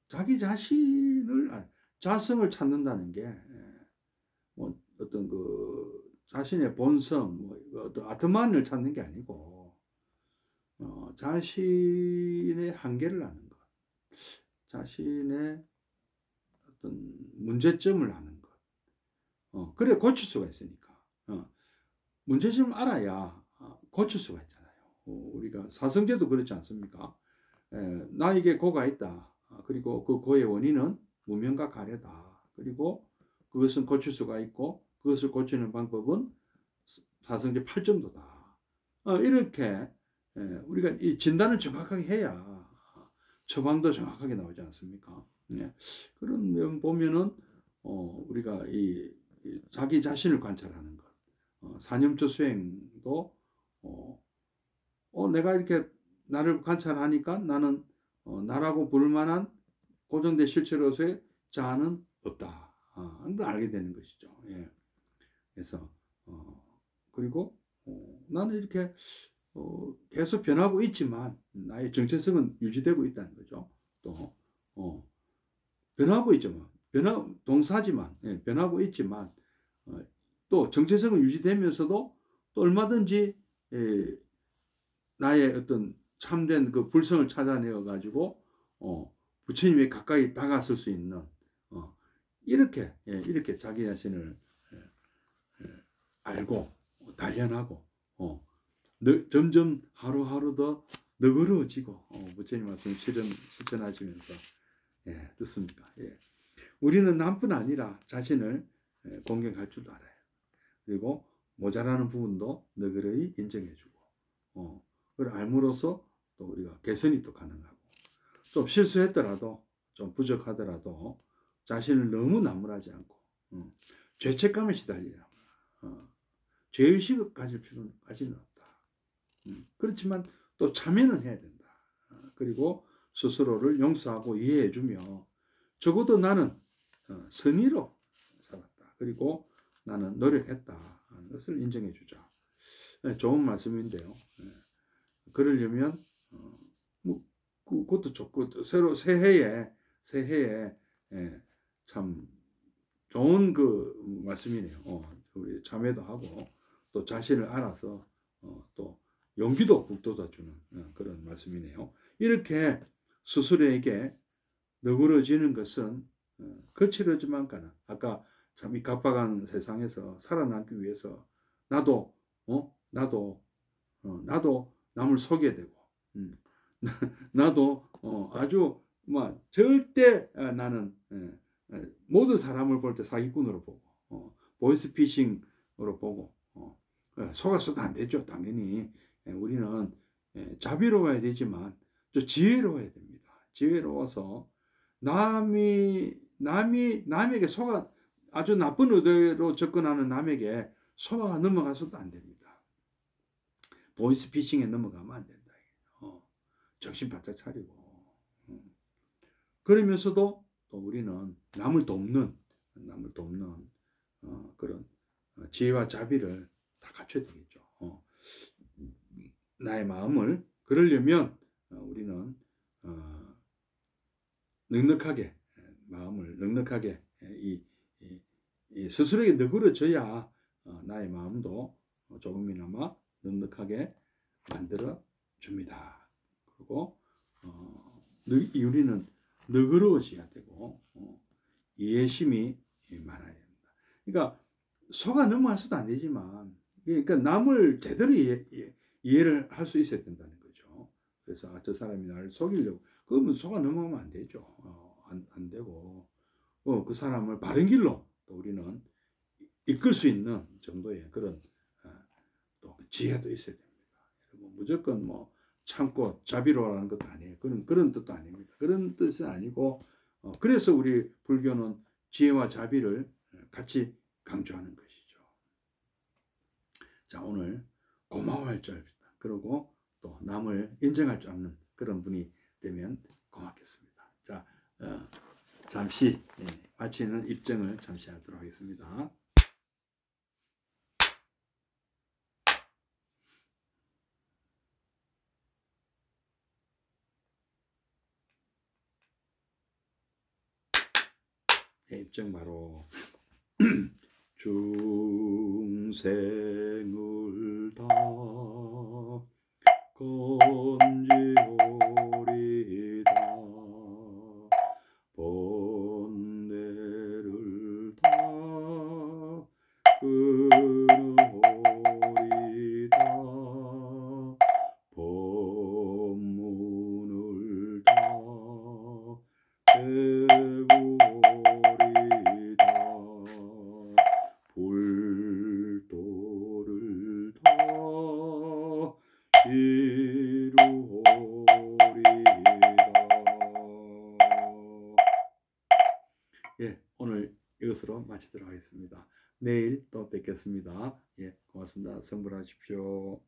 자기 자신을 자성을 찾는다는 게 뭐 어떤 그 자신의 본성, 뭐 어떤 아트만을 찾는 게 아니고 자신의 한계를 아는 것, 자신의 어떤 문제점을 아는 것. 그래 고칠 수가 있으니까. 문제점을 알아야 고칠 수가 있잖아요. 우리가 사성제도 그렇지 않습니까? 나에게 고가 있다. 그리고 그 고의 원인은 무명과 가래다. 그리고 그것은 고칠 수가 있고 그것을 고치는 방법은 사성제 8정도다. 이렇게 우리가 이 진단을 정확하게 해야 처방도 정확하게 나오지 않습니까? 그런 면 보면은 우리가 이 자기 자신을 관찰하는 것, 사념조 수행도 내가 이렇게 나를 관찰하니까 나는 나라고 부를 만한 고정된 실체로서의 자아는 없다. 알게 되는 것이죠. 예. 그래서 그리고 나는 이렇게 계속 변하고 있지만 나의 정체성은 유지되고 있다는 거죠. 또 변하고 있지만 동사지만 변하고 있지만 또 정체성은 유지되면서도 또 얼마든지 나의 어떤 참된 그 불성을 찾아내어 가지고 부처님에 가까이 다가설 수 있는 이렇게 자기 자신을 알고 단련하고 점점 하루하루 더 너그러워지고 부처님 말씀 실천하시면서 듣습니다. 우리는 남뿐 아니라 자신을 공경할 줄도 알아요. 그리고 모자라는 부분도 너그러이 인정해주고 그걸 알므로써 또 우리가 개선이 또 가능하고 좀 실수했더라도 좀 부족하더라도 자신을 너무 나무라지 않고 죄책감에 시달리라. 죄의식을 가질 필요까지는 없다. 그렇지만 또 참여는 해야 된다. 그리고 스스로를 용서하고 이해해주며 적어도 나는 선의로 살았다. 그리고 나는 노력했다 하는 것을 인정해주자. 좋은 말씀인데요. 그러려면 뭐 그것도 좋고 새로 새해에 참 좋은 그 말씀이네요. 우리 참회도 하고 또 자신을 알아서 또 용기도 북돋아주는 그런 말씀이네요. 이렇게 스스로에게 너그러지는 것은 거칠어지만가는 아까 참 이 각박한 세상에서 살아남기 위해서 나도 나도 남을 속여야 되고 나도 아주 뭐 절대 나는 모든 사람을 볼 때 사기꾼으로 보고 보이스피싱으로 보고 속아서도 안 되죠. 당연히 우리는 자비로워야 되지만 또 지혜로워야 됩니다. 지혜로워서 남에게 속아 아주 나쁜 의도로 접근하는 남에게 속아 넘어가서도 안 됩니다. 보이스피싱에 넘어가면 안 된다. 정신 바짝 차리고 그러면서도 또 우리는 남을 돕는 그런 지혜와 자비를 다 갖춰야 되겠죠. 나의 마음을 그러려면 우리는 넉넉하게 마음을 넉넉하게 스스로에게 너그러져야 나의 마음도 조금이나마 넉넉하게 만들어 줍니다. 그리고 우리는 너그러워져야 되고 이해심이 많아야 됩니다. 그러니까 속아 넘어가서도 안 되지만 그러니까 남을 제대로 이해를 할 수 있어야 된다는 거죠. 그래서 저 사람이 나를 속이려고 그러면 속아 넘어가면 안 되죠. 안 되고 그 사람을 바른 길로 또 우리는 이끌 수 있는 정도의 그런 또 지혜도 있어야 됩니다. 무조건 뭐 참고 자비로워라는 것도 아니에요. 그런 뜻도 아닙니다. 그런 뜻은 아니고 그래서 우리 불교는 지혜와 자비를 같이 강조하는 것이죠. 자, 오늘 고마워할 줄 압니다. 그리고 또 남을 인정할 줄 아는 그런 분이 되면 고맙겠습니다. 자, 잠시 마치는 입증을 잠시 하도록 하겠습니다. 입증 바로 중생을 다 건지오리다 번뇌를 다 끊으오리다 법문을 다 배우오리다 불도를 다 이루오리다. 예, 오늘 이것으로 마치도록 하겠습니다. 내일 또 뵙겠습니다. 예, 고맙습니다. 성불하십시오.